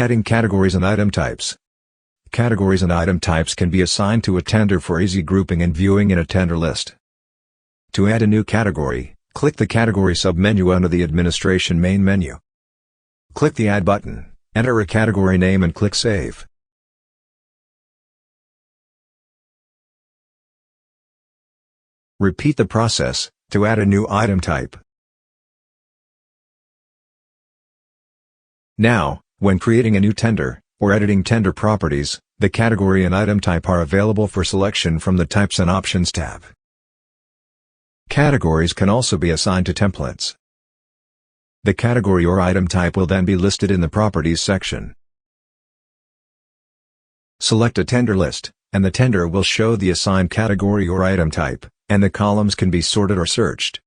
Adding categories and item types. Categories and item types can be assigned to a tender for easy grouping and viewing in a tender list. To add a new category, click the Category submenu under the Administration main menu. Click the Add button, enter a category name and click Save. Repeat the process to add a new item type. Now, when creating a new tender, or editing tender properties, the category and item type are available for selection from the Types and Options tab. Categories can also be assigned to templates. The category or item type will then be listed in the Properties section. Select a tender list, and the tender will show the assigned category or item type, and the columns can be sorted or searched.